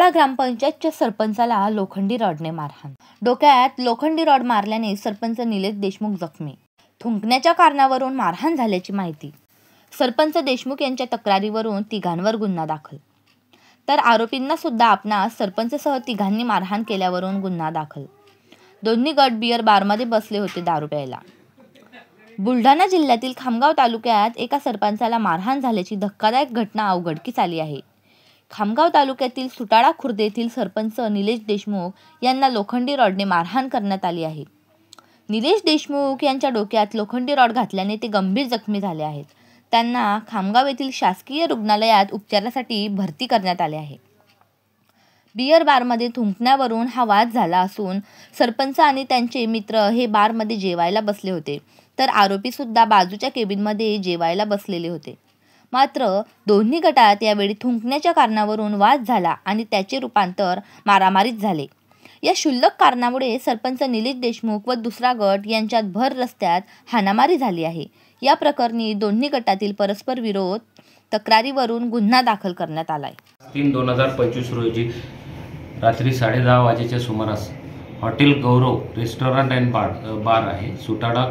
सुटाळा ग्रामपंचायतच्या सरपंचाला लोखंडी रॉडने मारहाण। डोक्यात लोखंडी रॉड मारल्याने सरपंच निलेश देशमुख जखमी। थुंकण्याच्या कारणावरून मारहाण झाल्याची माहिती। सरपंच देशमुख यांच्या तक्रारीवरून तिघांवर गुन्हा दाखल। तर आरोपींना सुद्धा आपणास सरपंचसह तिघांनी मारहाण केल्यावरून गुन्हा दाखल। दोन्ही गट बियर बारमध्ये बसले होते दारू प्यायला। बुलढाणा जिल्ह्यातील खामगाव तालुक्यात एका सरपंचाला मारहाण झाल्याची धक्कादायक घटना उघडकीस आली आहे। खामगाव तालुक्यातील सुटाळा खुर्द येथील सरपंच निलेश देशमुख यांना लोखंडी रॉडने मारहाण करण्यात आली आहे। निलेश देशमुख यांच्या डोक्यात लोखंडी रॉड घातल्याने ते गंभीर जखमी झाले आहेत। त्यांना खामगाव येथील शासकीय रुग्णालयात उपचारासाठी भरती करण्यात आले आहे। बियर बारमध्ये थुंकण्यावरून हा वाद झाला असून सरपंच आणि त्यांचे मित्र हे बारमध्ये जेवायला बसले होते, तर आरोपी सुद्धा बाजूच्या केबिनमध्ये जेवायला बसलेले होते। मात्र दोन्ही गटात यावेळी थुंकण्याच्या कारणावरून वाद झाला आणि त्याचे रूपांतर मारामारीत झाले। या क्षुल्लक कारणामुळे सरपंच निलेश देशमुख व दुसरा गट यांच्यात भर रस्त्यात हाणामारी झाली आहे। या प्रकरणी दोन्ही गटातील परस्पर विरोध तक्रारीवरून गुन्हा दाखल करण्यात आलाय। 3/2025 रोजी रात्री 10:30 वाजेच्या सुमारास हॉटेल गौरव रेस्टॉरंट अँड बार आहे, सुटाळा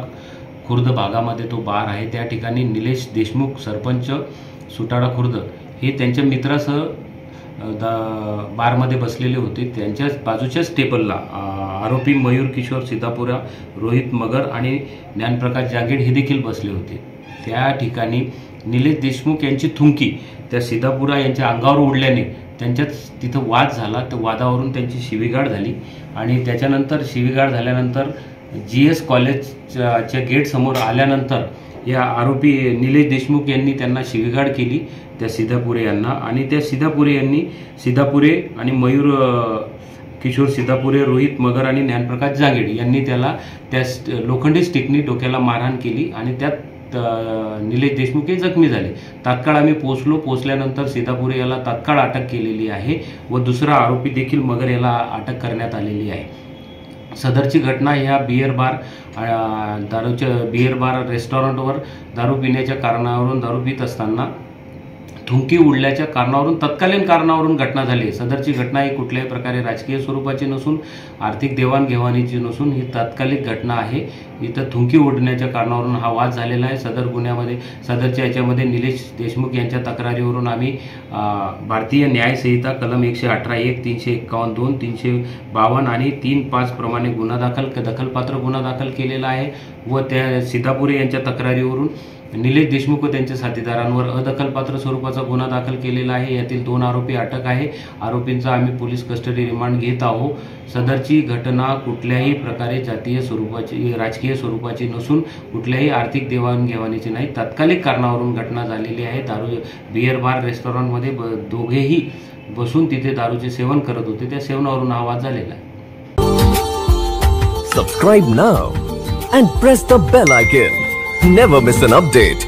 खुर्द भागामध्ये तो बार आहे। त्या ठिकाणी निलेश देशमुख सरपंच सुटाळा खुर्द हे त्यांच्या मित्रासह बारमध्ये बसलेले होते। त्यांच्या बाजूच्याच टेबलला आरोपी मयूर किशोर सिद्धापुरा, रोहित मगर आणि ज्ञानप्रकाश जागीर हे देखील बसले होते। त्या ठिकाणी निलेश देशमुख यांची थुंकी त्या सिद्धापुरा यांच्या अंगावर उडल्याने त्यांच्यात तिथं वाद झाला। त्या वादावरून त्यांची शिवीगाळ झाली आणि त्याच्यानंतर शिवीगाळ झाल्यानंतर GS कॉलेजच्या गेट समोर आल्यानंतर या आरोपी निलेश देशमुख यांनी त्यांना शिवीगाळ केली त्या सिद्धापुरे यांना, आणि त्या सिद्धापुरे यांनी सिद्धापुरे आणि मयूर किशोर सिद्धापुरे, रोहित मगर आणि ज्ञानप्रकाश जागीर यांनी त्याला त्या लोखंडी स्टिकनी डोक्याला मारहाण केली आणि त्यात निलेश देशमुख हे जखमी झाले। तात्काळ आम्ही पोहोचल्यानंतर सिद्धापुरे याला तात्काळ अटक केलेली आहे व दुसरा आरोपी देखील मगर याला अटक करण्यात आलेली आहे। सदरची घटना ह्या बियर बार रेस्टॉरंटवर दारू पिण्याच्या कारणावरून दारू पित असताना थुंकी उडल्याच्या कारणावरून तत्कालीन कारणावरून घटना झाली। सदरची घटना ही कुठल्याही प्रकारे राजकीय स्वरूपाची नसून आर्थिक देवाणघेवाणीची नसून ही तात्कालिक घटना आहे। इथं थुंकी उडण्याच्या कारणावरून हा वाद झालेला आहे। सदरच्या याच्यामध्ये निलेश देशमुख यांच्या तक्रारीवरून आम्ही भारतीय न्याय संहिता कलम 118(1), 351(2), 352 आणि 3(5) प्रमाणे दखलपात्र गुन्हा दाखल केलेला आहे व त्या सिद्धापुरे यांच्या तक्रारीवरून निलेश देशमुख व त्यांच्या साथीदारांवर अदखलपात्र स्वरूपाचा गुन्हा दाखल केलेला आहे। यातील 2 आरोपी अटक आहे। आरोपींचा आम्ही पोलीस कस्टडी रिमांड घेत आहोत। सदरची घटना कुठल्याही प्रकारे जातीय स्वरूपाची राजकीय स्वरूपाची नसून कुठल्याही आर्थिक देवाणघेवाणीची नाही, तात्कालिक कारणावरून घटना झालेली आहे। बियर बार रेस्टॉरंटमध्ये दोघेही बसून तिथे दारूचे सेवन करत होते, त्या सेवनावरून हा वाद झालेला आहे। Subscribe now and press the bell icon. Never miss an update.